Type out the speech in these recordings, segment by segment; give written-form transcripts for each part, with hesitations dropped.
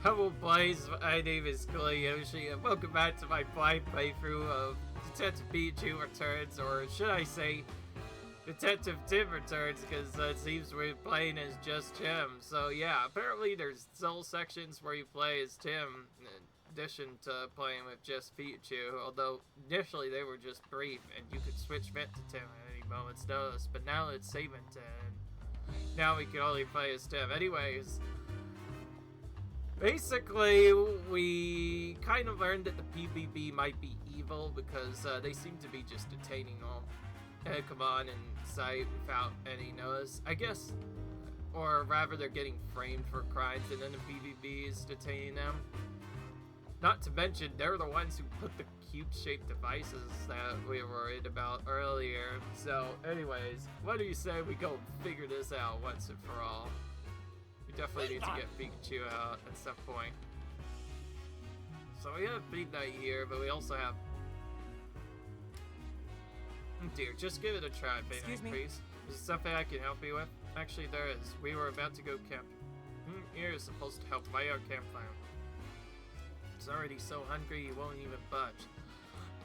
Hello boys, my name is Yoshi, and welcome back to my blind playthrough of Detective Pikachu Returns, or should I say, Detective Tim Returns, because it seems we're playing as just Tim. So yeah, apparently there's soul sections where you play as Tim, in addition to playing with just Pikachu, although initially they were just brief, and you could switch vent to Tim at any moment's notice, but now it's saving to, and now we can only play as Tim. Anyways, basically, we kind of learned that the PvP might be evil because they seem to be just detaining all Pokemon in sight without any notice, I guess. Or rather, they're getting framed for crimes and then the PvP is detaining them. Not to mention, they're the ones who put the cube-shaped devices that we were worried about earlier. So, anyways, what do you say we go figure this out once and for all? We definitely need to get Pikachu out at some point. So we have Big Night here, but we also have... Oh dear, just give it a try, Big Night, please. Is there something I can help you with? Actually, there is. We were about to go camping. You're supposed to help light our campfire. It's already so hungry you won't even budge.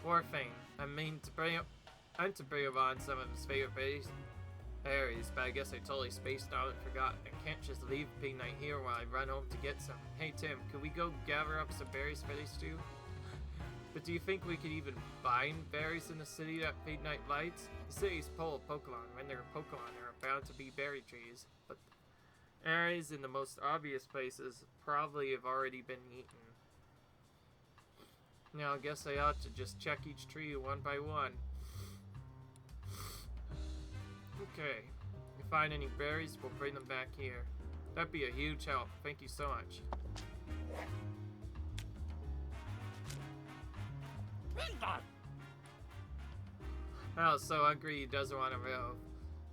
Poor thing. I'm to bring him on some of his favorite berries, but I guess I totally spaced out and forgot. I can't just leave Big Night here while I run home to get some. Hey Tim, could we go gather up some berries for these two? But do you think we could even find berries in the city that Big Night lights? The city's full of Pokemon. When there are Pokemon, there are bound to be berry trees. But berries in the most obvious places probably have already been eaten. Now I guess I ought to just check each tree one by one. Okay, if we find any berries, we'll bring them back here. That'd be a huge help. Thank you so much. Oh, so hungry he doesn't want to move.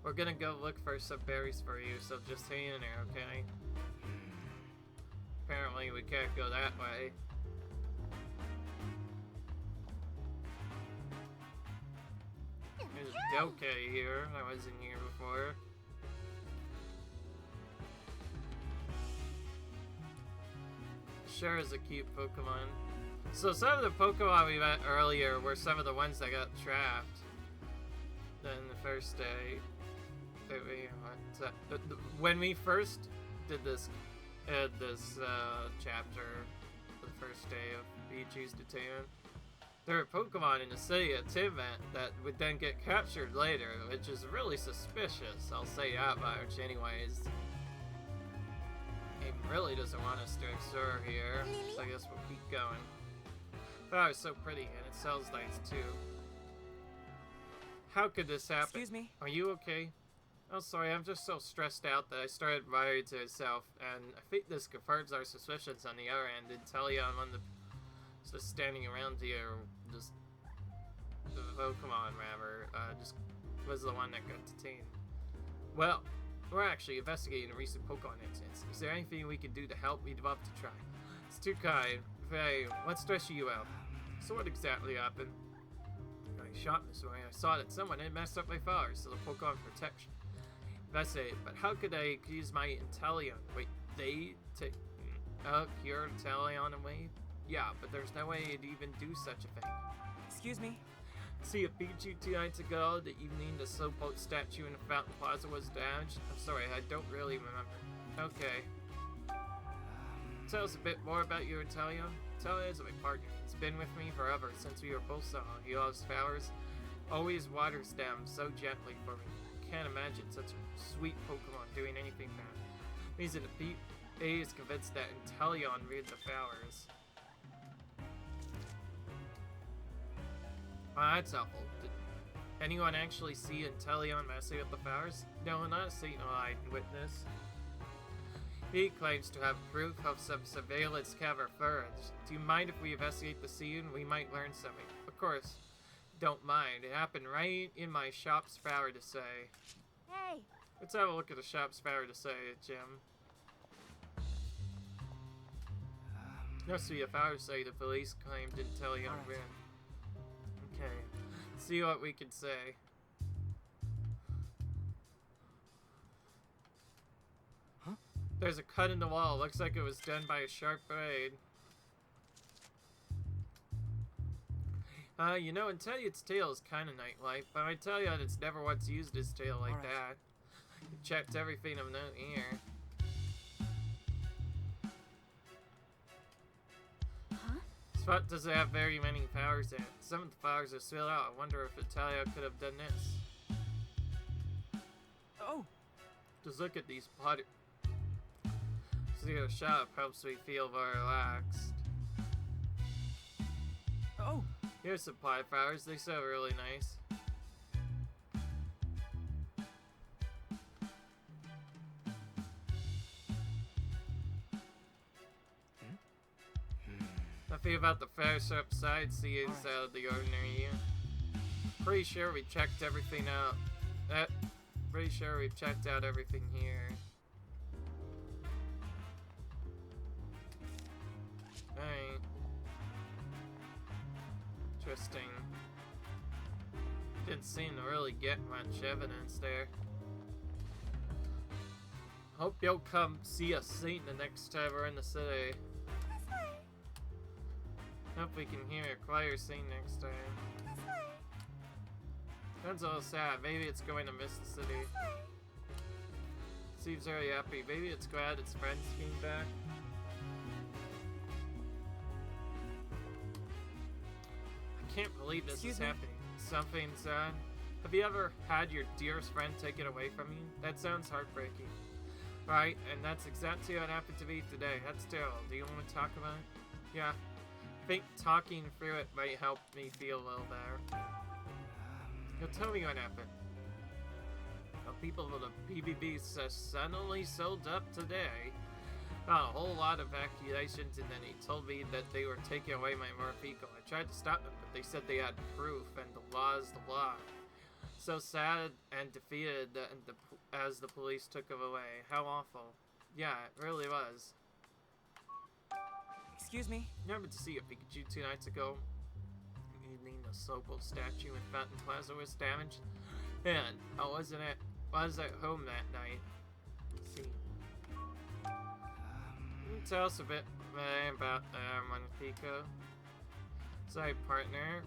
We're gonna go look for some berries for you, so just hang in there, okay? Apparently we can't go that way. There's Delkay here. I wasn't here before. Sure is a cute Pokemon. So some of the Pokemon we met earlier were some of the ones that got trapped. Then the first day that we went to, when we first did this chapter, the first day of Pikachu's detainment, there are Pokemon in the city at Tim met that would then get captured later, which is really suspicious, I'll say that much. Anyways, he really doesn't want us to explore here, so I guess we'll keep going. Oh, it's so pretty, and it sells lights too. How could this happen? Excuse me? Are you okay? Oh, sorry, I'm just so stressed out that I started worrying to myself, and I think this confirms our suspicions on the other end. Inteleon on the just standing around here, just the Pokemon rather, just was the one that got detained. Well, we're actually investigating a recent Pokemon incident. Is there anything we can do to help? We'd love to try. It's too kind. Hey, what's stressing you out? So what exactly happened? I shot this way. I saw that someone had messed up my flowers, so the Pokemon protection. Investigate, but how could I use my Inteleon? Wait, they take cure Inteleon away? Yeah, but there's no way it'd even do such a thing. Excuse me? See, a Pikachu 2 nights ago, the evening the Slowpoke statue in the Fountain Plaza was damaged. I'm sorry, I don't really remember. Okay. Tell us a bit more about your Inteleon. Inteleon is my partner. He's been with me forever, since we were both small. He loves flowers. Always waters them so gently for me. Can't imagine such a sweet Pokemon doing anything bad. Reason the PA is convinced that Inteleon reared the flowers. Oh, that's awful. Did anyone actually see Inteleon messing with the flowers? No, not a single eyewitness. He claims to have proof of some surveillance camera footage. Do you mind if we investigate the scene? We might learn something. Of course. Don't mind. It happened right in my shop's flower to say. Hey! Let's have a look at the shop's flower to say, Jim. Must be a flower to say the police claimed Inteleon ran. Okay, see what we can say. Huh? There's a cut in the wall. Looks like it was done by a sharp blade. You know, and tell you its tail is kind of nightlife, but I tell you that it's never once used its tail like that. Checked everything of note here. Huh? Spot doesn't have very many flowers in it. Some of the flowers are still out. I wonder if Italia could have done this. Oh! Just look at these potted. See a shop helps me feel more relaxed. Oh! Here's some potted flowers. They smell really nice. Nothing about the fair shop side seems out of the ordinary here. Pretty sure we checked everything out. Pretty sure we've checked out everything here. Alright. Interesting. Didn't seem to really get much evidence there. Hope you'll come see us soon the next time we're in the city. Hope we can hear a choir sing next time. Sounds a little sad. Maybe it's going to miss the city. Seems very happy. Maybe it's glad its friends came back. I can't believe this is happening. Something's on. Have you ever had your dearest friend taken away from you? That sounds heartbreaking. Right, and that's exactly what happened to me today. That's terrible. Do you want to talk about it? Yeah. I think talking through it might help me feel a little better. Now tell me what happened. The people of the PBB suddenly sold up today. Got a whole lot of accusations, and then he told me that they were taking away my Morphico. I tried to stop them, but they said they had proof, and the law is the law. So sad and defeated as the police took him away. How awful. Yeah, it really was. Excuse me? I happened to see a Pikachu 2 nights ago. Evening, the so-called statue in Fountain Plaza was damaged. And I was at home that night. Let's see. Tell us a bit about Morphico. Sorry, partner.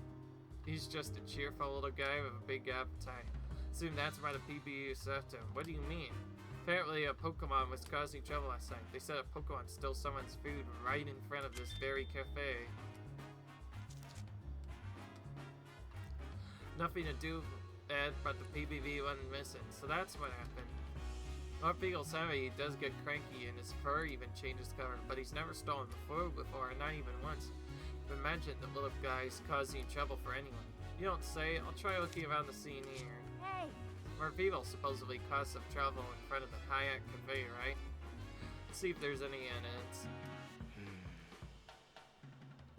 He's just a cheerful little guy with a big appetite. Assume that's why the PBU served him. What do you mean? Apparently a Pokemon was causing trouble last night. They said a Pokemon stole someone's food right in front of this very cafe. Nothing to do with it, but the PBV wasn't missing, so that's what happened. Morphico's heavy, he does get cranky and his fur even changes color, but he's never stolen the food before, not even once. Imagine the little guy's causing trouble for anyone. You don't say. I'll try looking around the scene here. Hey! Morphico supposedly caused some trouble in front of the Hayek cafe, right? Let's see if there's any evidence.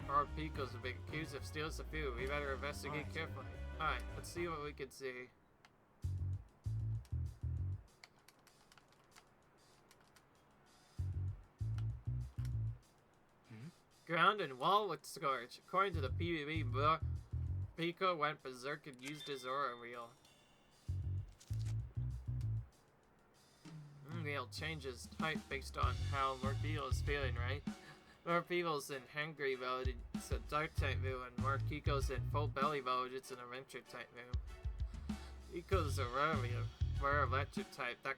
Morphico's a big accused of stealing some food. We better investigate carefully. Alright, let's see what we can see. Ground and wall with scorch. According to the PBB, Pico went berserk and used his aura wheel. Wheel changes type based on how Morphico is feeling, right? Morphico's in hangry mode, it's a dark type move, and Morphico's in full belly mode, it's an adventure type move. Pico's a rare electric type that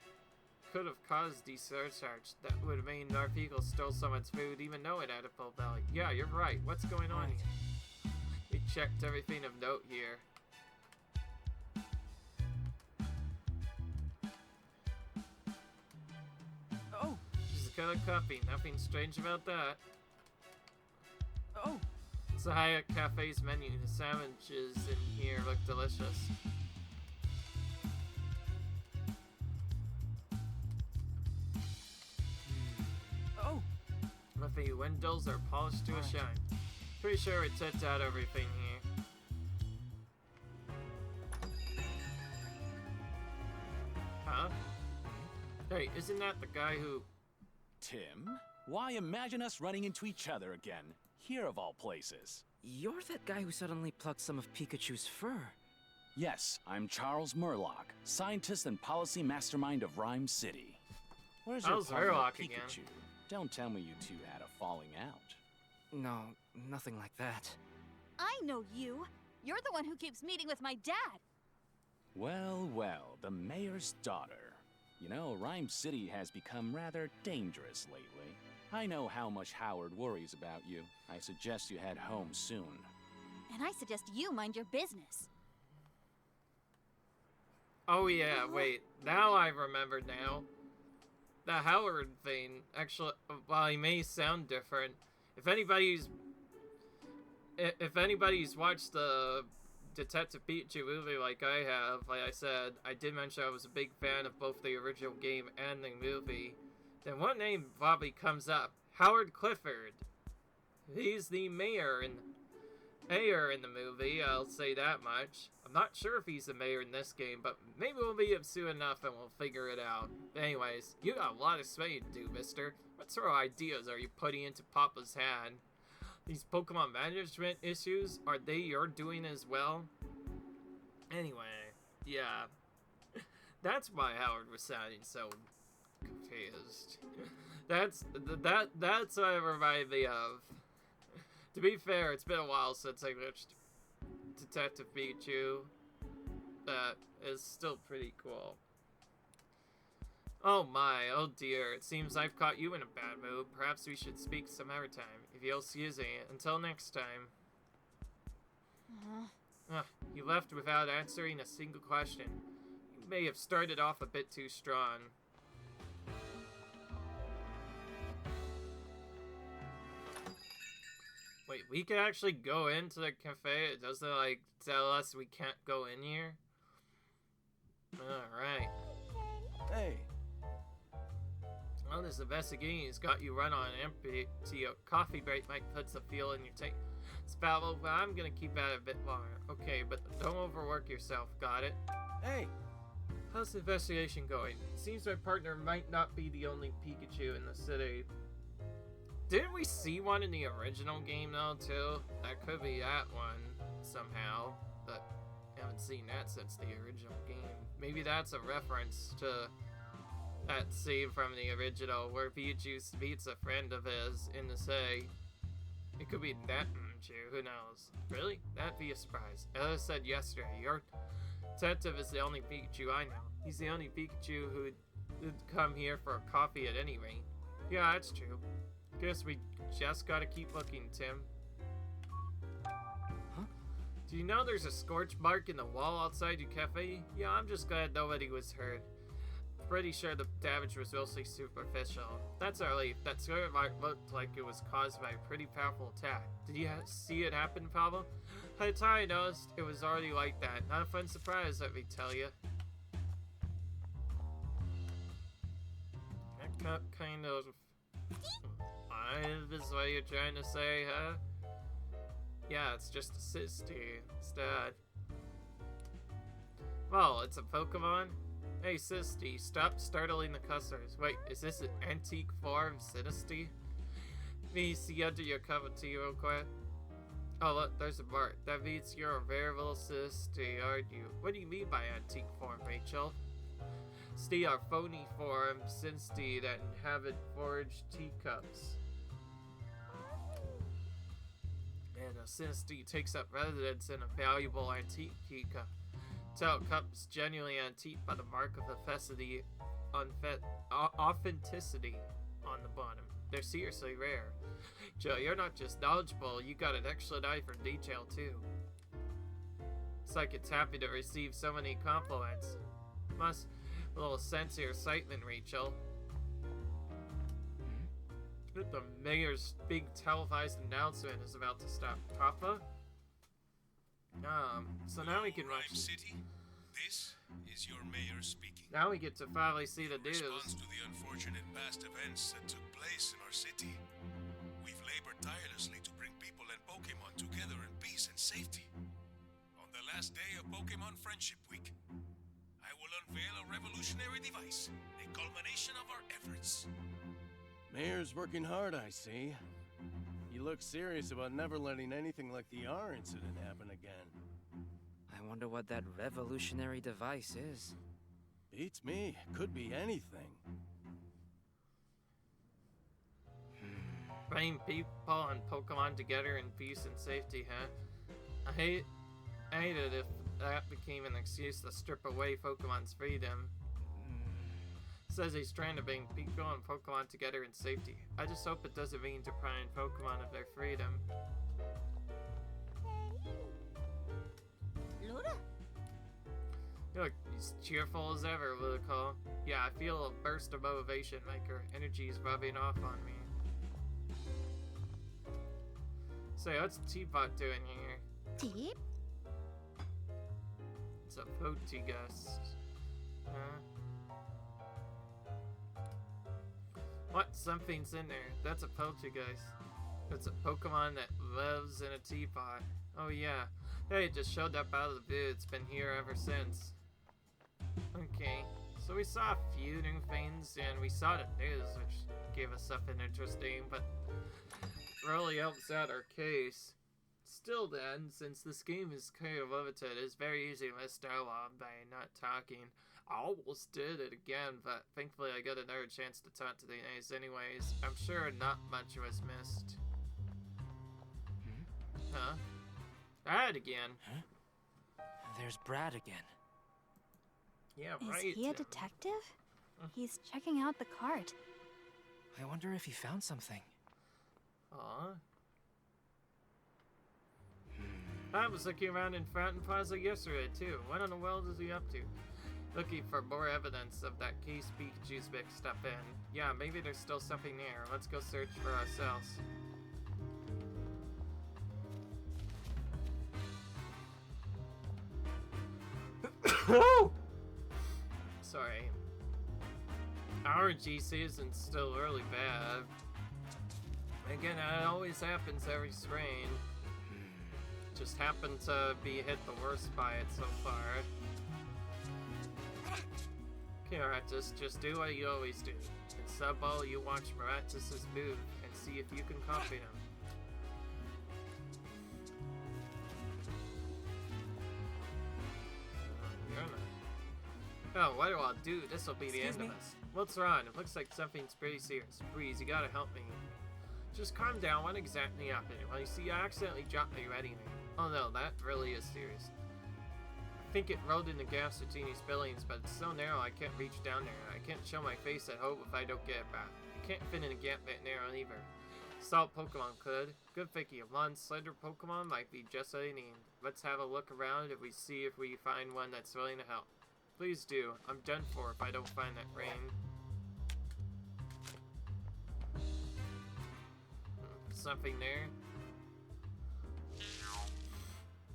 could have caused the surcharge. That would mean Morphico stole someone's food even though it had a full belly. Yeah, you're right. What's going on here? We checked everything of note here. Oh! Just a cup of coffee. Nothing strange about that. Oh! It's the Hayek Cafe's menu. The sandwiches in here look delicious. Oh! But the windows are polished to a shine. Pretty sure we checked out everything here. Huh? Hey, isn't that the guy who... Tim? Why imagine us running into each other again? Here of all places. You're that guy who suddenly plucked some of Pikachu's fur. Yes, I'm Charles Murlock, scientist and policy mastermind of Rhyme City. Where's your How's partner, Harlock Pikachu? again? Don't tell me you two had a falling out. No, nothing like that. I know you. You're the one who keeps meeting with my dad. Well, well, the mayor's daughter. You know, Rhyme City has become rather dangerous lately. I know how much Howard worries about you. I suggest you head home soon. And I suggest you mind your business. Oh yeah, wait. Now I remember now. The Howard thing, actually, while he may sound different, if anybody's watched the Detective Pikachu movie like I have, like I said, I did mention I was a big fan of both the original game and the movie, then one name probably comes up. Howard Clifford. He's the mayor in the movie, I'll say that much. I'm not sure if he's the mayor in this game, but maybe we'll be up soon enough and we'll figure it out. Anyways, you got a lot of explaining to do, mister. What sort of ideas are you putting into Papa's hand? These Pokemon management issues, are they your doing as well? Anyway, yeah. That's why Howard was sounding so confused. That's what it reminded me of. To be fair, it's been a while since I watched Detective Pikachu. That is still pretty cool. Oh my, oh dear, it seems I've caught you in a bad mood. Perhaps we should speak some other time, if you'll excuse me. Until next time. You left without answering a single question. You may have started off a bit too strong. Wait, we can actually go into the cafe? It doesn't, like, tell us we can't go in here? Alright. Hey. Well, this investigating's got you run on empty. A coffee break might put the fuel in your tank. Spalvo, but I'm gonna keep at it a bit longer. Okay, but don't overwork yourself, got it? Hey. How's the investigation going? Seems my partner might not be the only Pikachu in the city. Didn't we see one in the original game though, too? That could be that one, somehow. But I haven't seen that since the original game. Maybe that's a reference to that scene from the original where Pikachu meets a friend of his in the city. It could be that Pikachu, who knows? Really? That'd be a surprise. As I said yesterday, your detective is the only Pikachu I know. He's the only Pikachu who'd come here for a coffee at any rate. Yeah, that's true. Guess we just gotta keep looking, Tim. Huh? Do you know there's a scorch mark in the wall outside your cafe? Yeah, I'm just glad nobody was hurt. Pretty sure the damage was mostly superficial. That's our relief. That scorch mark looked like it was caused by a pretty powerful attack. Did you see it happen, Pablo? By the time I noticed, it was already like that. Not a fun surprise, let me tell you. That kind of... is what you're trying to say, huh? Yeah, it's just a Sisty instead. Well, it's a Pokemon? Hey, Sisty, stop startling the customers. Wait, is this an antique form of Sinisty? Let me see under your cup of tea real quick. Oh, look, there's a mark. That means you're a very little Sisty, aren't you? What do you mean by antique form, Rachel? Sisty are phony form Sinisty that inhabit forged teacups. And a Sinisty takes up residence in a valuable antique teacup. Tell cups genuinely antique by the mark of authenticity on the bottom. They're seriously rare. Joe, you're not just knowledgeable, you got an excellent eye for detail too. It's like it's happy to receive so many compliments. Must a little sense of your excitement, Rachel. The mayor's big televised announcement is about to start. Papa? So now we can watch. Rhyme City, this is your mayor speaking. Now we get to finally see the news. Response to the unfortunate past events that took place in our city. We've labored tirelessly to bring people and Pokemon together in peace and safety. On the last day of Pokemon Friendship Week, I will unveil a revolutionary device, a culmination of our efforts. Mayor's working hard, I see. You look serious about never letting anything like the R incident happen again. I wonder what that revolutionary device is. Beats me. Could be anything. Bring people and Pokemon together in peace and safety, huh? I hate it if that became an excuse to strip away Pokemon's freedom. Says he's trying to bring people and Pokemon together in safety. I just hope it doesn't mean depriving Pokemon of their freedom. Luna? You look as cheerful as ever, Ludicolo. Yeah, I feel a burst of motivation, like her energy is rubbing off on me. Say, what's Teapot doing here? Deep? It's a Poltergeist. Huh? What? Something's in there. That's a Poltergeist. It's a Pokemon that lives in a teapot. Oh yeah. Hey, it just showed up out of the blue. It's been here ever since. Okay. So we saw a few new things, and we saw the news, which gave us something interesting, but really helps out our case. Still then, since this game is kind of limited, it's very easy to miss dialogue by not talking. I almost did it again, but thankfully I got another chance to talk to the guys anyways. I'm sure not much was missed. Huh? Brad again. Huh? There's Brad again. Yeah, Is right. he a detective? He's checking out the cart. I wonder if he found something. Aw. I was looking around in Fountain Plaza yesterday too. What in the world is he up to? Looking for more evidence of that case Pikachu's mixed up in. Yeah, maybe there's still something there. Let's go search for ourselves. Sorry. Allergy season's still really bad. Again, it always happens every spring. Just happened to be hit the worst by it so far. Okay, Miratus, just do what you always do. In Subball, you watch Miratus' move and see if you can copy him. Oh, what do I do? This'll be the end of us. What's wrong? It looks like something's pretty serious. Please, you gotta help me. Just calm down. What exactly happened? Well, you see, I accidentally dropped my ready name. Oh no, that really is serious. I think it rolled in the gaps between these buildings, but it's so narrow I can't reach down there. I can't show my face at home if I don't get it back. I can't fit in a gap that narrow either. Salt Pokemon could. Good thinking. A non-slender Pokemon might be just what I need. Let's have a look around and we see if we find one that's willing to help. Please do. I'm done for if I don't find that ring. Something there.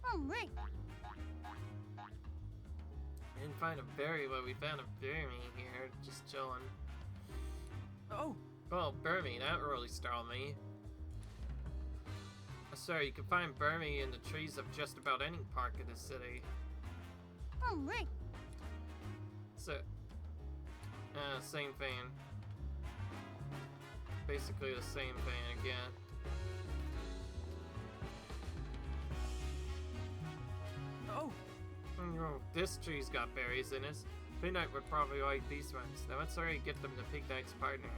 Oh, right. I didn't find a berry, but we found a berry here, just chilling. Oh! Well, Burmy, that really startled me. Sorry, you can find Burmy in the trees of just about any park in the city. Oh, right. So, same thing. Basically the same thing again. Oh! Oh, this tree's got berries in it. Pignite would probably like these ones. Now let's already get them to Pignite's partner.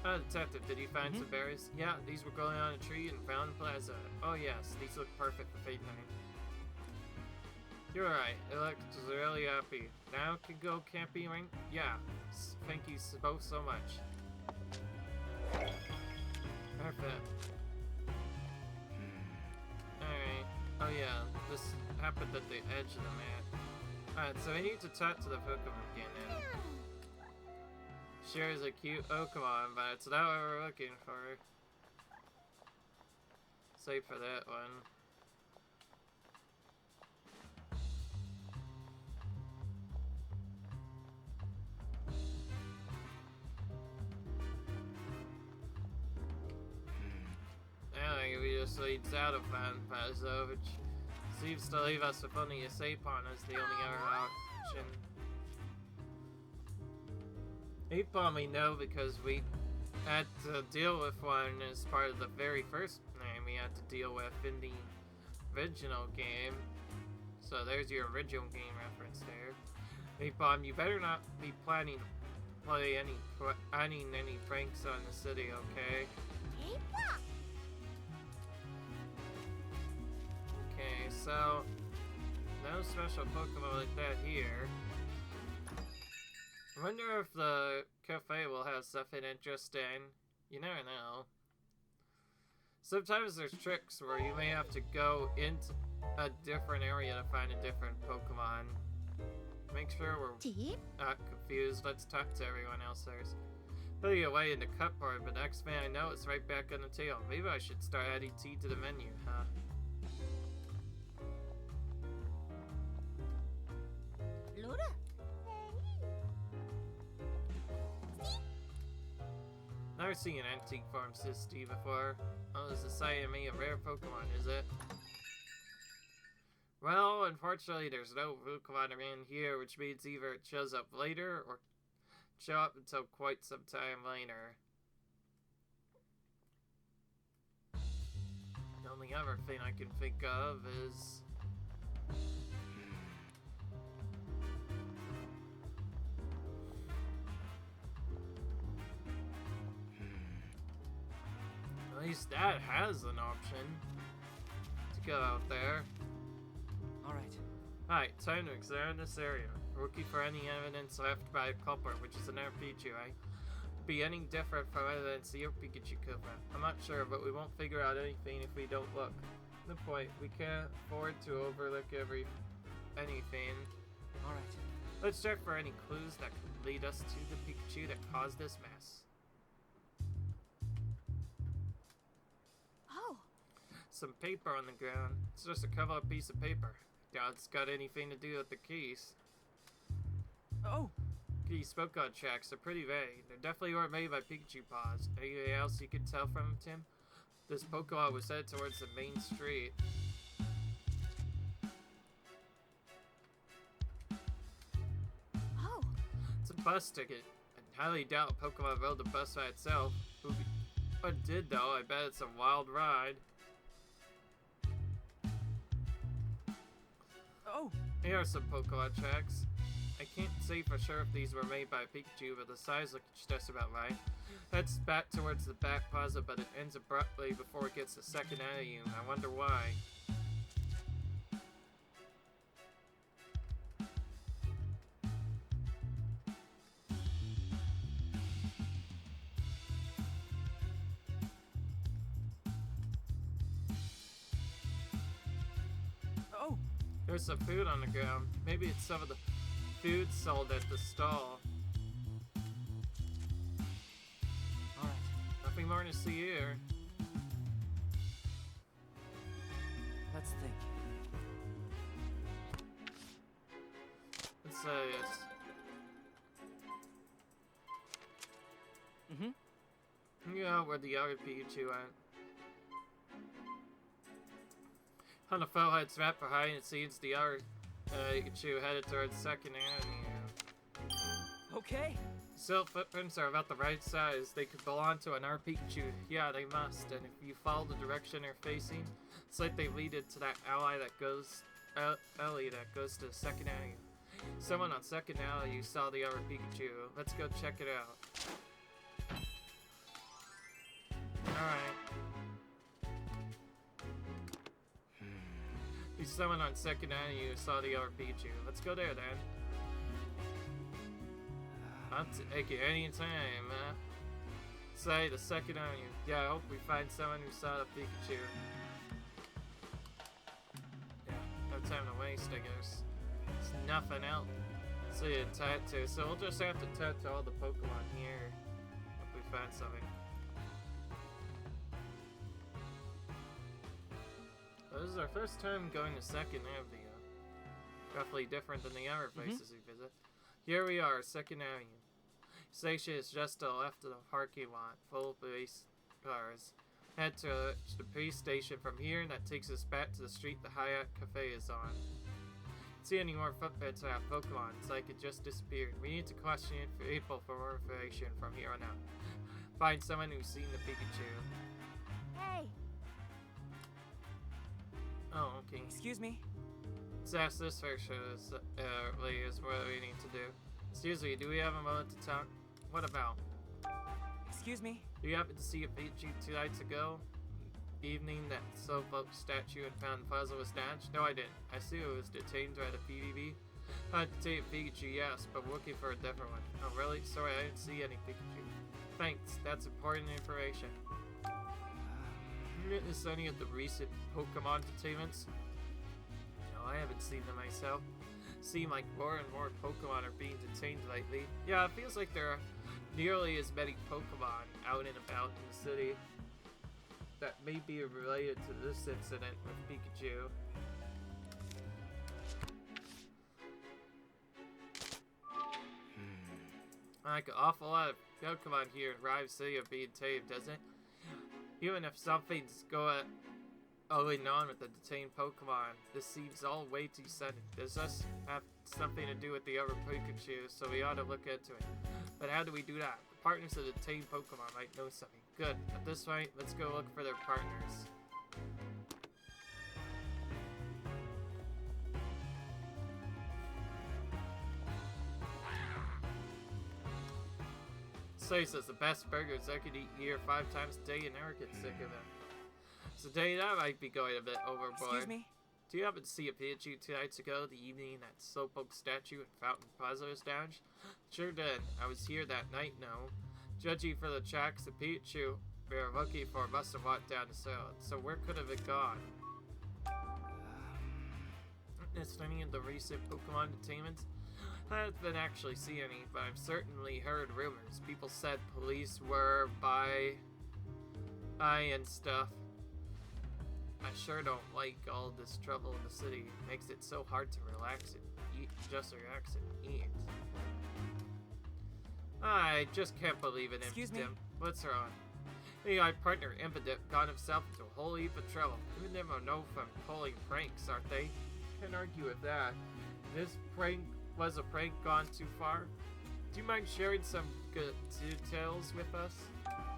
Detective, did you find some berries? Yeah, these were growing on a tree in Fountain Plaza. Oh yes, these look perfect for Pignite. You're right, it looks really happy. Now can go camping, right? Yeah, thank you both so much. Perfect. Alright, oh yeah, this happened at the edge of the map. Alright, so we need to talk to the Pokemon again then. Sure is a cute Pokemon, but it's not what we're looking for. Save for that one. I think we just leads out of Fountain Plaza, which seems to leave us with only a Sapon as the only other option. Apon we know because we had to deal with one as part of the very first name we had to deal with in the original game. So there's your original game reference there. Apon, you better not be planning to play any pranks on the city, okay? so no special Pokemon like that here. I wonder if the cafe will have something interesting. You never know. Sometimes there's tricks where you may have to go into a different area to find a different Pokemon. Make sure we're not confused. Let's talk to everyone else first. Putting away in the cupboard, but next thing I know, it's right back on the table. Maybe I should start adding tea to the menu, huh? Lura? Never seen an antique farm Sisti before. Oh, this is citing me a rare Pokemon, is it? Well, unfortunately, there's no Pokemon around here, which means either it shows up later or show up until quite some time later. The only other thing I can think of is... At least that has an option to go out there. Alright. Alright, time to examine this area. We're looking for any evidence left by a culprit, which is an Pikachu, eh? Be any different from evidence your Pikachu could have. I'm not sure, but we won't figure out anything if we don't look. No point. We can't afford to overlook anything. Alright. Let's check for any clues that could lead us to the Pikachu that caused this mess. Oh. Some paper on the ground. It's just a cover-up piece of paper. Doubt it's got anything to do with the keys. Oh! These Pokemon tracks are pretty vague. They definitely weren't made by Pikachu paws. Anything else you can tell from them, Tim? This Pokemon was headed towards the main street. Oh. It's a bus ticket. I highly doubt Pokemon rode the bus by itself. If it did though, I bet it's a wild ride. Oh! Here are some Pokemon tracks. I can't say for sure if these were made by Pikachu, but the size looks just about right. Heads back towards the back plaza, but it ends abruptly before it gets to Second Avenue. I wonder why. Oh! There's some food on the ground. Maybe it's some of the food sold at the stall. Alright. Nothing more to see here. Let's think. Let's say it's... Yeah, where the other Pikachu went. On the fell heads wrapped behind it seems the other Pikachu headed towards Second Avenue. Okay. Silk footprints are about the right size. They could belong to an R Pikachu. Yeah, they must. And if you follow the direction they're facing, it's like they lead it to that alley that goes to Second Avenue. Someone on Second Avenue saw the other Pikachu. Let's go check it out. Alright. Someone on Second Avenue saw the other Pikachu. Let's go there then. I'll take it any time, Say the Second Avenue. Yeah, I hope we find someone who saw the Pikachu. Yeah, no time to waste, I guess. There's nothing else. See a tattoo, so we'll just have to tattoo all the Pokemon here if we find something. This is our first time going to Second Avenue. Roughly different than the other places we visit. Here we are, Second Avenue. Station is just to the left of the parking lot, full of police cars. Head to the police station from here, and that takes us back to the street the Hyatt Cafe is on. See any more footprints of Pokemon? It's like it just disappeared. We need to question people for more information from here on out. Find someone who's seen the Pikachu. Hey. Oh, okay. Excuse me. Let's ask this first, is what we need to do. Excuse me, do we have a moment to talk? What about? Excuse me. Do you happen to see a Pikachu 2 nights ago? evening that Slowpoke statue and found puzzle was snatched? No, I didn't. I see it was detained by the PvP. Detective Pikachu, yes, but looking for a different one. Oh, really? Sorry, I didn't see any Pikachu. Thanks, that's important information. Witness any of the recent Pokemon detainments? No, I haven't seen them myself. Seem like more and more Pokemon are being detained lately. Yeah, it feels like there are nearly as many Pokemon out and about in the city that may be related to this incident with Pikachu. Like an awful lot of Pokemon here in Rhyme City are being tamed, doesn't it? Even if something's going on with the detained Pokemon, this seems all way too sudden. Does this have something to do with the other Pikachu, so we ought to look into it. But how do we do that? The partners of the detained Pokemon might know something. Good. At this point, let's go look for their partners. Says the best burgers I could eat here 5 times a day and never get sick of them. So day that might be going a bit overboard. Excuse me? Do you happen to see a Pikachu 2 nights ago, the evening that Slowpoke statue and Fountain Plaza was damaged? Sure did. I was here that night, no. Judging for the tracks the Pikachu we were looking for must have walked down the road. So where could have it gone? Witnessed any of the recent Pokemon detainments? I haven't actually seen any, but I've certainly heard rumors. People said police were by and stuff. I sure don't like all this trouble in the city. It makes it so hard to relax and eat, just relax and eat. I just can't believe it, Excuse me? Impidimp. What's wrong? Hey, my partner Impidimp got himself into a whole heap of trouble. Impidimp are known for pulling pranks, aren't they? Can't argue with that. This prank was a prank gone too far. Do you mind sharing some good details with us?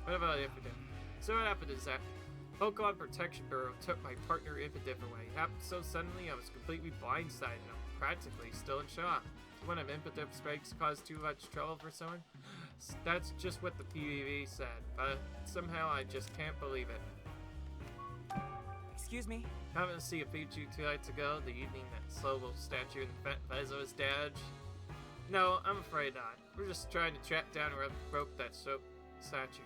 What about Impidimp? So what happened is that Pokemon Protection Bureau took my partner Impidimp away. It happened so suddenly I was completely blindsided and I'm practically still in shock. One of Impidimp's pranks caused too much trouble for someone? That's just what the PvP said, but somehow I just can't believe it. Excuse me? Happened to see a Pikachu 2 nights ago, the evening that Slowpoke statue in Fezzo was damaged? No, I'm afraid not. We're just trying to track down whoever broke that statue.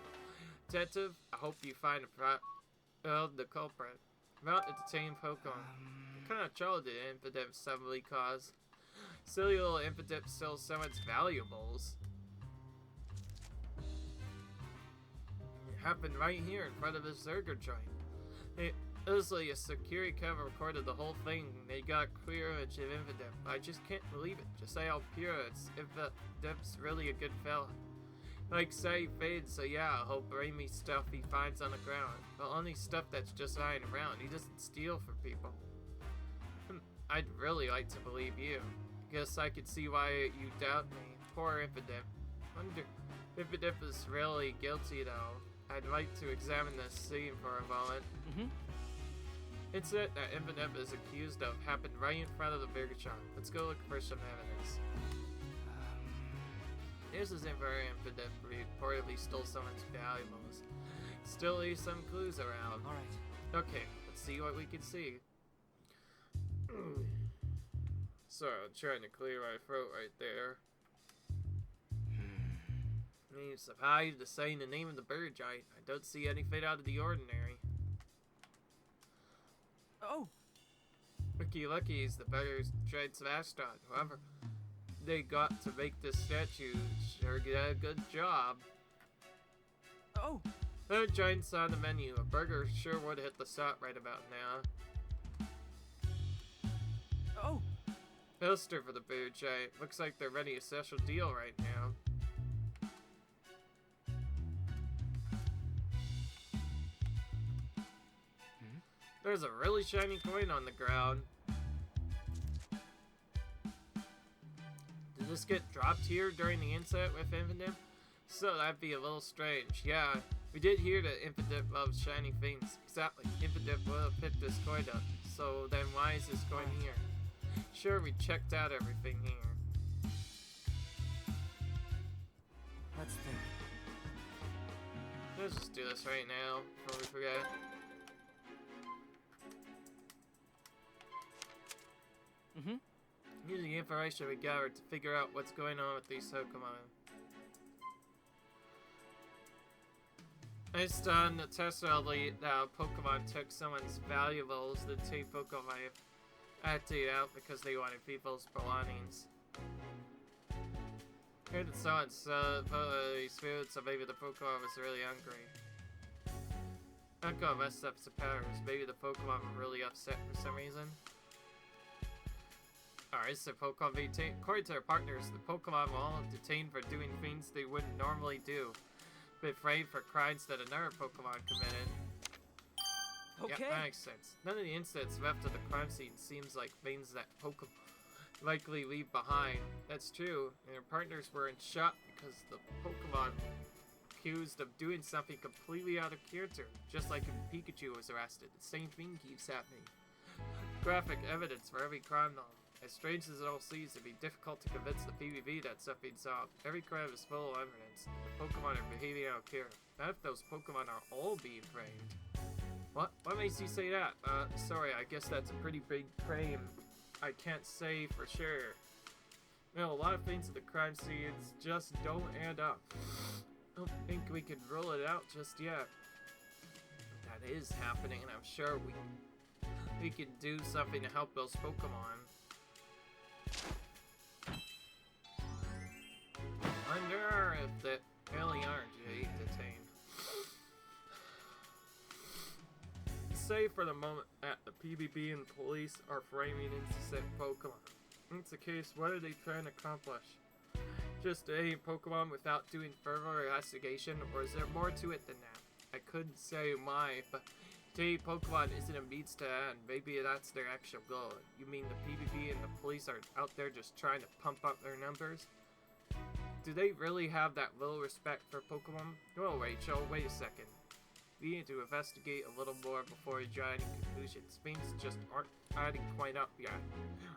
Detective, I hope you find the culprit. About the detained Pokemon. What kind of trouble did Impidimp suddenly cause? Silly little Impidimp sells someone's valuables. It happened right here in front of this burger joint. It was like a security camera recorded the whole thing. They got a clear image of Impidimp. I just can't believe it. Just say how pure it's. Impidip's really a good fella. Like say fades, so yeah, I hope Raimi stuff he finds on the ground. But only stuff that's just lying around. He doesn't steal from people. I'd really like to believe you. Guess I could see why you doubt me. Poor Impidimp. Wonder if Impidimp is really guilty though. I'd like to examine this scene for a moment. Incident that Impidimp is accused of happened right in front of the burger shop. Let's go look for some evidence. This isn't very Impidimp reportedly stole someone's valuables. Still leave some clues around. Alright. Okay, let's see what we can see. Sorry, I'm trying to clear my throat right there. I'm surprised to say the name of the bird giant. I don't see anything out of the ordinary. Oh! Ricky Lucky's the better giant's mascot. However, they got to make this statue sure did a good job. Oh! The giant's on the menu. A burger sure would hit the spot right about now. Oh! Poster for the bird giant. Looks like they're running a special deal right now. There's a really shiny coin on the ground. Did this get dropped here during the incident with Impidimp? So that'd be a little strange. Yeah, we did hear that Impidimp loves shiny things. Exactly. Impidimp will have picked this coin up. So then why is this coin here? Sure, we checked out everything here. Let's think. Let's just do this right now before we forget. Mm-hmm. Using the information we gathered to figure out what's going on with these Pokemon. Based on the test elite, Pokemon took someone's valuables, the two Pokemon acted out because they wanted people's belongings. Heard that someone said these food, so maybe the Pokemon was really hungry. Not gonna mess up some powers. Maybe the Pokemon were really upset for some reason. Alright, so Pokemon being detained. According to their partners, the Pokemon were all detained for doing things they wouldn't normally do. But framed for crimes that another Pokemon committed. Okay. Yeah, that makes sense. None of the incidents left at the crime scene seems like things that Pokemon likely leave behind. That's true, and their partners were in shock because the Pokemon accused of doing something completely out of character, just like when Pikachu was arrested. The same thing keeps happening. Graphic evidence for every crime though. As strange as it all seems, it'd be difficult to convince the PvP that something's solved. Every crime is full of evidence. The Pokemon are behaving out of care. Not if those Pokemon are all being framed. What? What makes you say that? Sorry, I guess that's a pretty big claim. I can't say for sure. You know, a lot of things at the crime scenes just don't add up. Don't think we can rule it out just yet. That is happening, and I'm sure we can do something to help those Pokemon. Wonder if they really are detained. Say for the moment that the PvP and the police are framing innocent Pokemon. If it's the case, what are they trying to accomplish? Just a Pokemon without doing further investigation, or is there more to it than that? I couldn't say why, but today Pokemon isn't a means to end. Maybe that's their actual goal. You mean the PvP and the police are out there just trying to pump up their numbers? Do they really have that little respect for Pokemon? Oh, Rachel, wait a second. We need to investigate a little more before we draw any conclusions. Things just aren't adding quite up yet.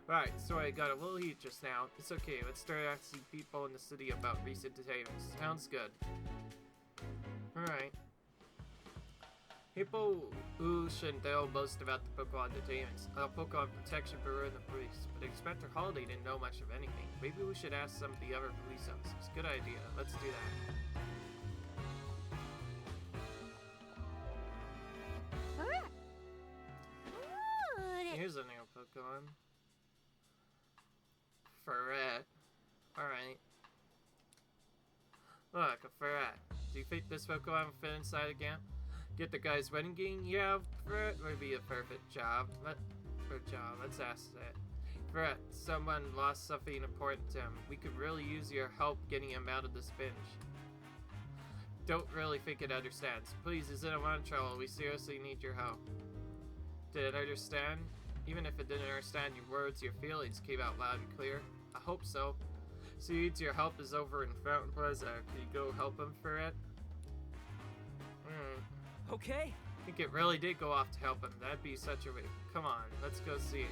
Right, so I got a little heat just now. It's okay, let's start asking people in the city about recent detainments. Sounds good. Alright. People who should know most about the Pokemon detainments, Pokemon Protection Bureau and the police, but Inspector Holiday didn't know much of anything. Maybe we should ask some of the other police officers. Good idea, let's do that. Here's a new Pokemon. Ferret. Alright. Look, a Ferret. Do you think this Pokemon will fit inside again? Get the guy's wedding game? Yeah, Ferret would be a perfect job. Let's ask that. Ferret, someone lost something important to him. We could really use your help getting him out of this binge. Don't really think it understands. Please, is it a lot of trouble? We seriously need your help. Did it understand? Even if it didn't understand your words, your feelings came out loud and clear. I hope so. See, your help is over in Fountain Plaza. Can you go help him for it? Okay. I think it really did go off to help him. That'd be such a relief. Come on, let's go see it.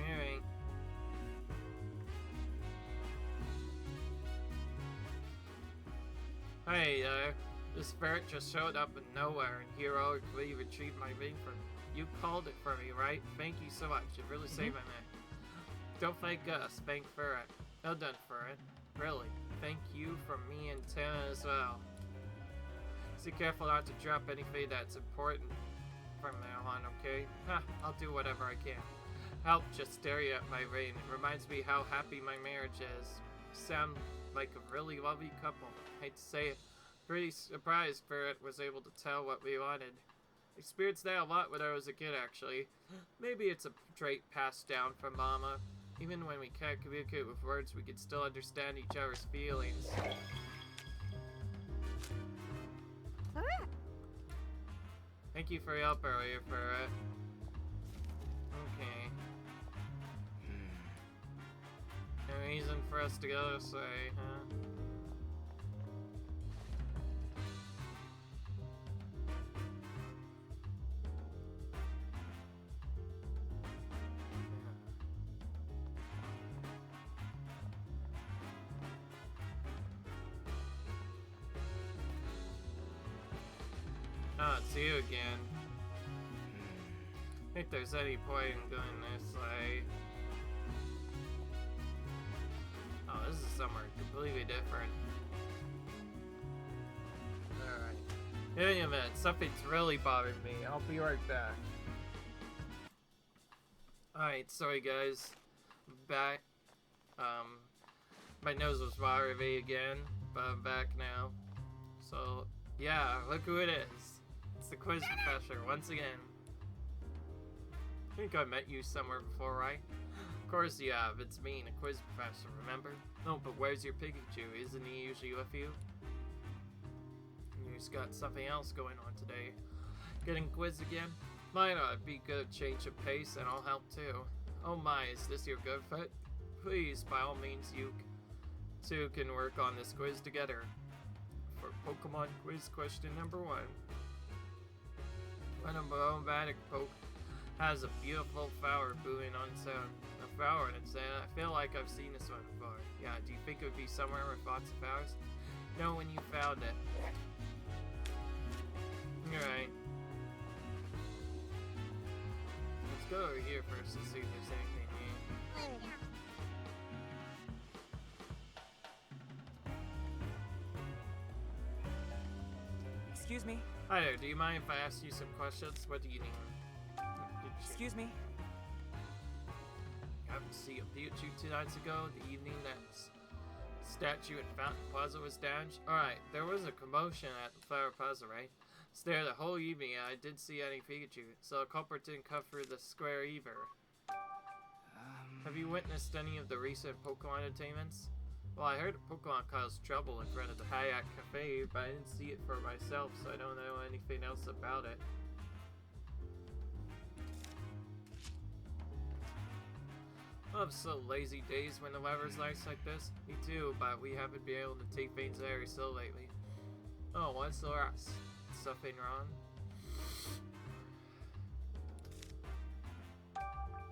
Alright. Hey, this ferret just showed up in nowhere and heroically retrieved my ring from me. You called it for me, right? Thank you so much. It really saved my neck. Don't thank us, thank Ferret. Well done, Ferret. Really. Thank you from me and Tim as well. So careful not to drop anything that's important from now on, okay? I'll do whatever I can. Help just staring at my ring. It reminds me how happy my marriage is. Sound like a really lovely couple. Hate to say it. Pretty surprised Ferret was able to tell what we wanted. Experienced that a lot when I was a kid, actually. Maybe it's a trait passed down from Mama. Even when we can't communicate with words, we can still understand each other's feelings. Thank you for your help earlier, Ferret. Okay. No reason for us to go this way, huh? Oh, it's you again. think there's any point in going this way. Oh, this is somewhere completely different. Alright. In any event, something's really bothering me. I'll be right back. Alright, sorry guys. I'm back. My nose was bothering me again, but I'm back now. So, yeah, look who it is. It's the quiz professor, once again. I think I met you somewhere before, right? Of course you have. It's me, the quiz professor, remember? No, but where's your Pikachu? Isn't he usually with you? You've got something else going on today. Getting quizzed again? Might not be good change of pace, and I'll help too. Oh my, is this your good foot? Please, by all means, you two can work on this quiz together. For Pokemon quiz question number 1. When a robotic Poke has a beautiful flower booing on its own. A flower on its own. I feel like I've seen this one before. Yeah, do you think it would be somewhere with lots of flowers? No, when you found it. Alright. Let's go over here first to see if there's anything new. Excuse me. Hi there, do you mind if I ask you some questions? What do you need? Excuse me. Happened to see a Pikachu 2 nights ago, the evening that statue at Fountain Plaza was damaged. Alright, there was a commotion at the Flower Plaza, right? I was there the whole evening and I didn't see any Pikachu, so the culprit didn't cover the square either. Have you witnessed any of the recent Pokemon entertainments? Well, I heard Pokemon caused trouble in front of the Hayat Cafe, but I didn't see it for myself, so I don't know anything else about it. I have so lazy days when the weather's nice like this. Me too, but we haven't been able to take things very slow lately. Oh, what's the rest? Something wrong?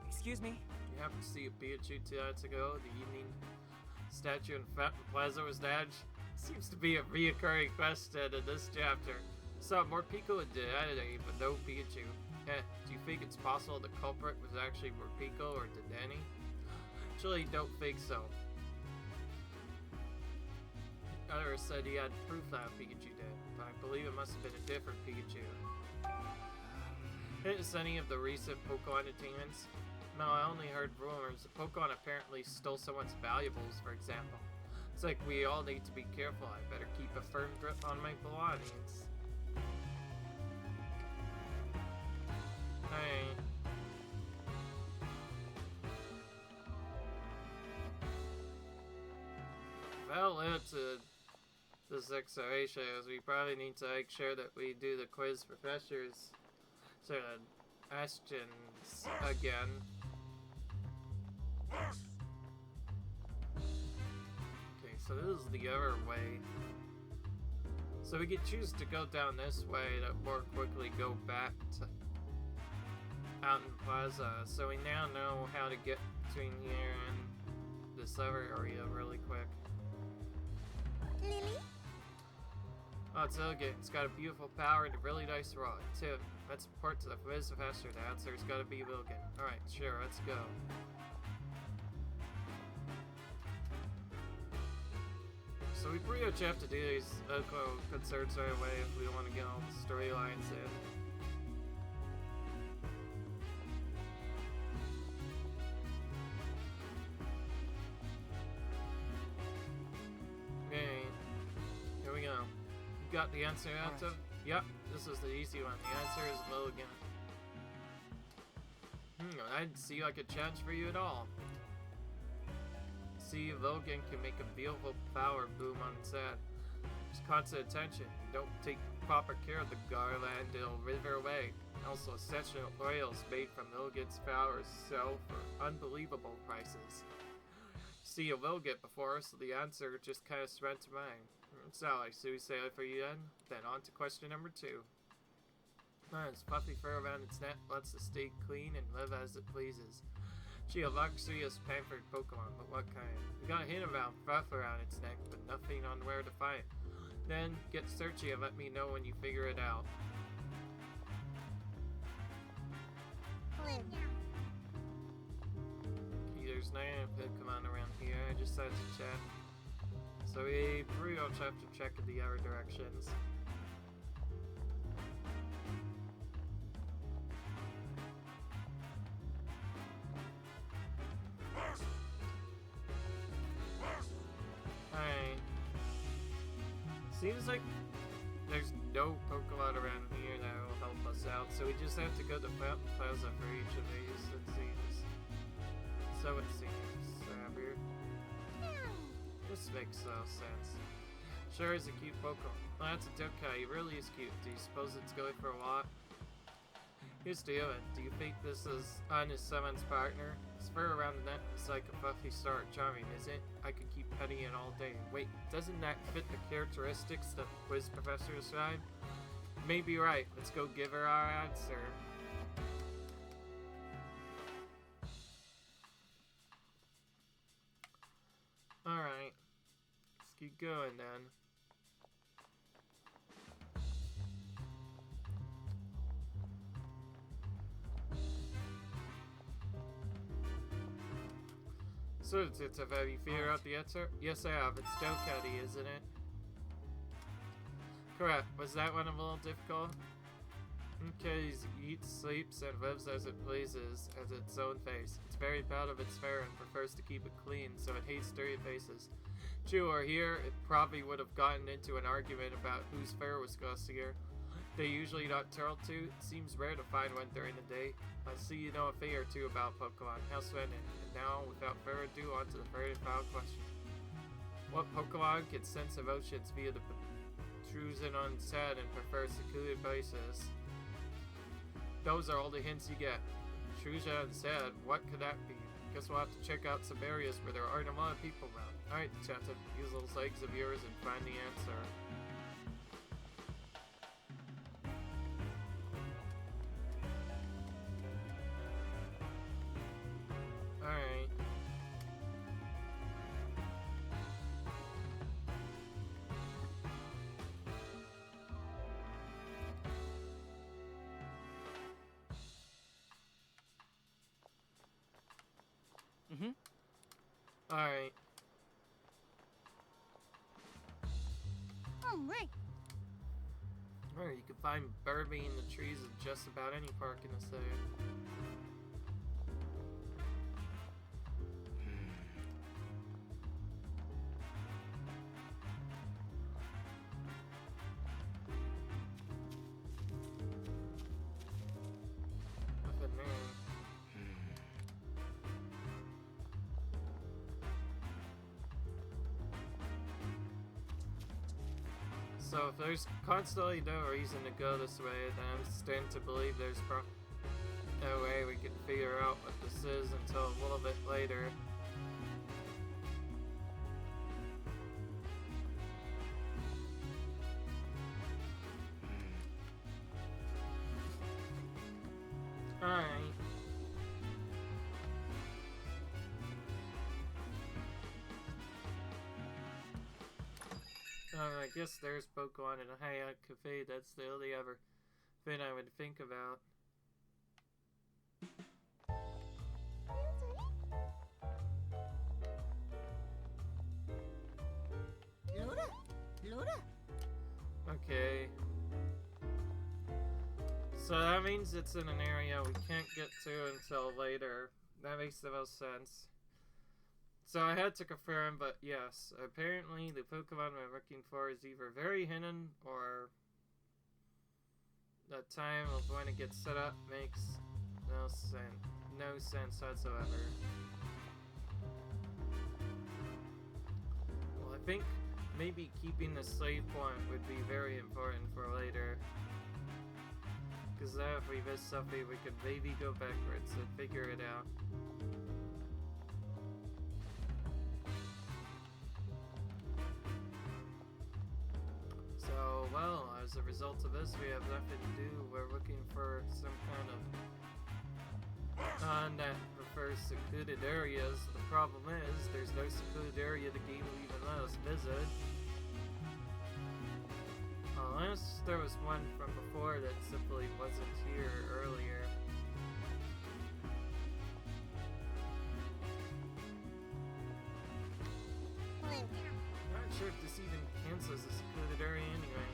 Excuse me. You happened to see a Pikachu 2 nights ago, the evening statue in Fountain Plaza was damaged? Seems to be a reoccurring question in this chapter. Saw more Pico and Danny, but no Pikachu. Do you think it's possible the culprit was actually Morpeko or Danny? Actually, don't think so. Others said he had proof that Pikachu did, but I believe it must have been a different Pikachu. Witnessed any of the recent Pokemon entertainments? No, I only heard rumors. Pokemon apparently stole someone's valuables, for example. It's like we all need to be careful. I better keep a firm grip on my belongings. Hey. Well, to this exploration is we probably need to make sure that we do the quiz professors sort of questions again. Okay, so this is the other way. So we could choose to go down this way to more quickly go back to Fountain Plaza. So we now know how to get between here and this other area really quick. Lily? Oh, it's Ilgit. It's got a beautiful power and a really nice rod. Tim, let's report to the quiz professor. The answer's gotta be Wilkin. Alright, sure, let's go. So we pretty much have to do these local concerts right away if we want to get all the storylines in. Okay, here we go. You got the answer out of? Yep, this is the easy one. The answer is Logan. I didn't see like a chance for you at all. See, Logan can make a beautiful flower bloom on its head. Just constant attention. You don't take proper care of the garland, it'll wither away. Also, essential oils made from Logan's flowers sell for unbelievable prices. See a Logan before, so the answer just kind of sprang to mind. So, I see we say it for you then on to question number 2. Its puffy fur around its neck lets it stay clean and live as it pleases. She a luxurious pampered Pokemon, but what kind? We got a hint about fluff around its neck, but nothing on where to find it. Then, get searching and let me know when you figure it out. There's not any Pokemon around here. I just had to check. So we pretty much have to check in the other directions. Alright. Seems like there's no Pokemon around here that will help us out, so we just have to go to Plaza for each of these, it seems. So it seems. Weird. This makes no sense. Sure is a cute Pokemon. Oh, that's a Doka. He really is cute. Do you suppose it's going for a lot? Here's to it. Do you think this is on his someone's partner? His fur around the neck is like a fluffy star. Charming, is it? I could keep petting it all day. Wait, doesn't that fit the characteristics the quiz professor described? Maybe you're right. Let's go give her our answer. Alright. Let's keep going then. So it's a very figure out the answer? Yes I have. It's Dokkaebi, isn't it? Correct. Was that one a little difficult? Okay, he eats, sleeps, and lives as it pleases, as its own face. It's very proud of its fur and prefers to keep it clean, so it hates dirty faces. True or here, it probably would have gotten into an argument about whose fur was glossier. They usually nocturnal too. It seems rare to find one during the day. I see you know a thing or two about Pokemon. How splendid. And now, without further ado, on to the very final question. What Pokemon can sense emotions via the protrusion on its head and prefers secluded places? Those are all the hints you get. Protrusion on its head, what could that be? Guess we'll have to check out some areas where there aren't a lot of people around. Alright, Detective, use those legs of yours and find the answer. Alright. Alright. Alright. Alright, you can find Burby in the trees in just about any park in the city. Nothing there. So if there's constantly no reason to go this way, then I'm stand to believe there's no way we can figure out what this is until a little bit later. Alright. I guess there's Pokemon in a Hyatt Cafe. That's the only other thing I would think about. Okay. So that means it's in an area we can't get to until later. That makes the most sense. So I had to confirm, but yes, apparently the Pokemon we're looking for is either very hidden or the time of when it gets set up makes no sense whatsoever. Well, I think maybe keeping the save point would be very important for later. Because then if we miss something, we could maybe go backwards and figure it out. So, well, as a result of this, we have nothing to do. We're looking for some kind of that prefers secluded areas. The problem is, there's no secluded area the game will even let us visit. Unless there was one from before that simply wasn't here earlier. sure if this even counts as a secluded area anyway.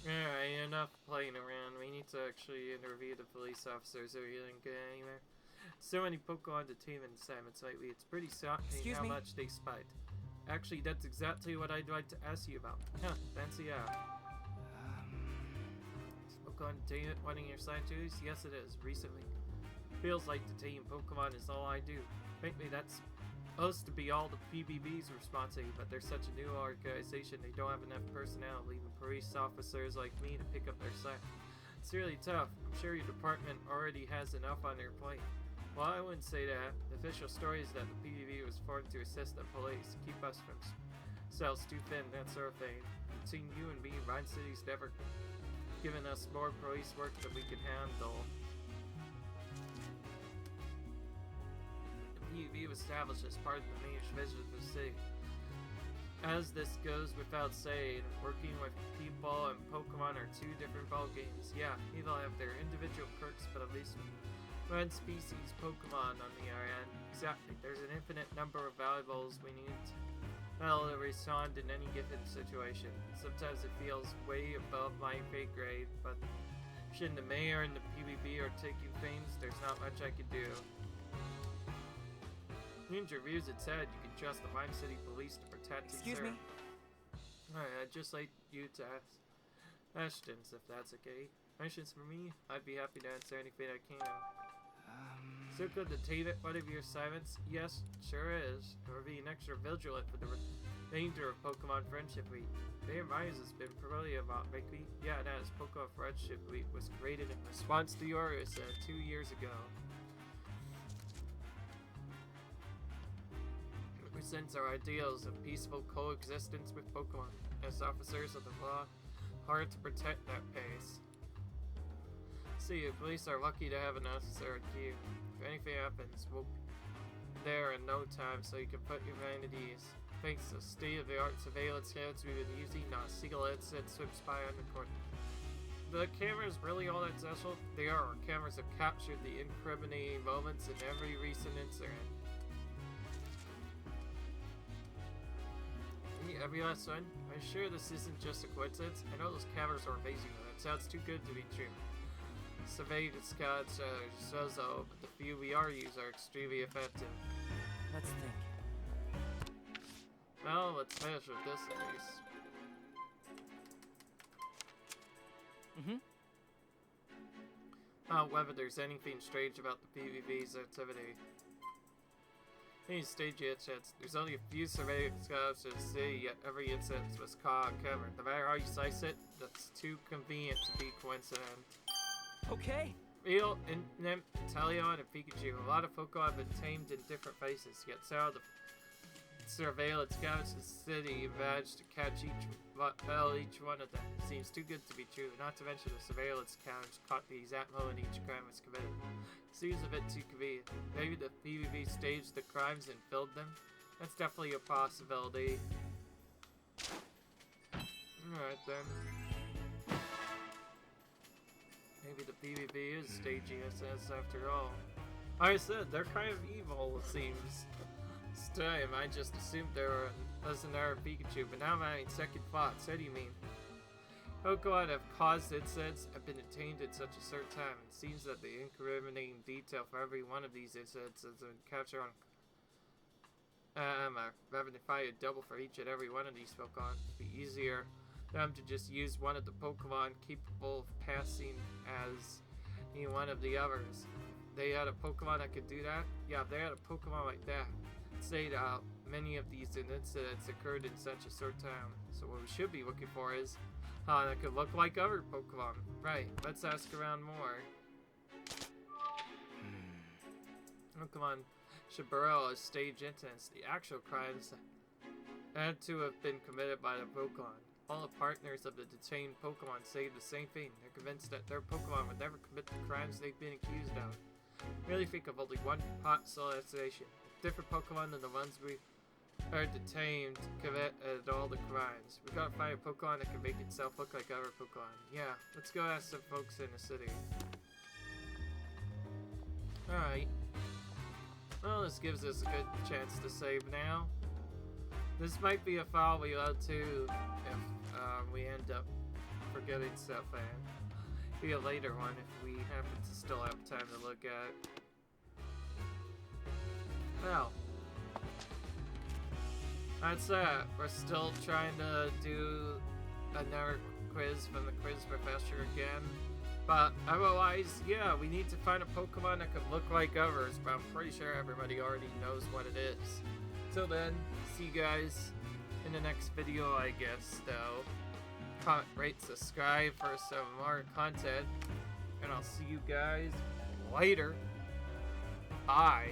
Alright, enough playing around. We need to actually interview the police officers or you didn't get anywhere. So many Pokemon detained in assignments lately, it's pretty shocking Excuse how me? much they spite. Actually, that's exactly what I'd like to ask you about. Huh, fancy out. Is Pokemon detainment one of your side duties? Yes, it is. Recently. Feels like detaining Pokemon is all I do. Frankly, that's supposed to be all the PBB's responsibility, but they're such a new organization they don't have enough personnel, leaving police officers like me to pick up their slack. It's really tough. I'm sure your department already has enough on their plate. Well, I wouldn't say that. The official story is that the PBB was formed to assist the police, keep us from cells too thin, that sort of thing. Between you and me, Rhine City's never given us more police work than we can handle. PUV was established as part of the mayor's vision of the city. As this goes without saying, working with people and Pokemon are two different ballgames. Yeah, either have their individual perks, but at least one species Pokemon on the other end. Exactly, there's an infinite number of valuables we need to respond in any given situation. Sometimes it feels way above my pay grade, but shouldn't the mayor and the PBB are taking things, there's not much I can do. Ninja reviews it said you can trust the Rhyme City Police to protect and Excuse me? serve. Alright, I'd just like you to ask questions if that's okay. Questions for me? I'd be happy to answer anything I can. So good to take it, one of your assignments? Yes, sure is. We're being extra vigilant for the danger of Pokemon Friendship Week. Mayor Myers has been familiar about Big Week. Yeah, it has. Pokemon Friendship Week was created in response to your 2 years ago. Represents our ideals of peaceful coexistence with Pokemon. As officers of the law, hard to protect that pace. See, the police are lucky to have an officer like you. If anything happens, we'll be there in no time so you can put your mind at ease. Thanks to state-of-the-art surveillance cameras we've been using, not a single incident slips by unrecorded. The cameras really all that special? They are. Our cameras have captured the incriminating moments in every recent incident. Every last one? I'm sure this isn't just a coincidence. I know those cameras are amazing, but it sounds too good to be true. Surveillance scouts so, but the few we are use are extremely effective. Let's think. Well, let's finish with this at least. Whether there's anything strange about the PvP's activity. Any stage incidents, there's only a few surveillance scouts in the city, yet every incident was caught on camera. No matter how you slice it, that's too convenient to be coincident. Okay. Real and Talion and Pikachu, a lot of Pokemon have been tamed in different places, yet some of the surveillance scouts in the city managed to catch each one of them. Seems too good to be true, not to mention the surveillance scouts caught the exact moment each crime was committed. Seems a bit too convenient. Maybe the PvP staged the crimes and filmed them? That's definitely a possibility. Alright then. Maybe the PvP is staging SS after all. Like I said, they're kind of evil, it seems. This time, I just assumed there was another Pikachu, but now I'm having second thoughts. What do you mean? Pokemon have caused incidents have been detained at such a certain time. It seems that the incriminating detail for every one of these incidents has been captured on having to find a double for each and every one of these Pokemon. It'd be easier for them to just use one of the Pokemon capable of passing as any one of the others. They had a Pokemon that could do that? Yeah, if they had a Pokemon like that, say that many of these incidents occurred in such a short time. So what we should be looking for is that could look like other Pokemon. Right, let's ask around more. Pokemon Shibarella has staged incidents. The actual crimes had to have been committed by the Pokemon. All the partners of the detained Pokemon say the same thing. They're convinced that their Pokemon would never commit the crimes they've been accused of. Really think of only one hot civilization. Different Pokemon than the ones we are detained to commit all the crimes. We gotta find a Pokemon that can make itself look like other Pokemon. Yeah, let's go ask some folks in the city. Alright. Well, this gives us a good chance to save now. This might be a file we load to if we end up forgetting stuff, and be a later one if we happen to still have time to look at. Well, that's that. We're still trying to do another quiz from the quiz professor again. But otherwise, yeah, we need to find a Pokemon that can look like others, but I'm pretty sure everybody already knows what it is. Till then, see you guys in the next video, I guess, though. Comment, rate, subscribe for some more content, and I'll see you guys later. Bye.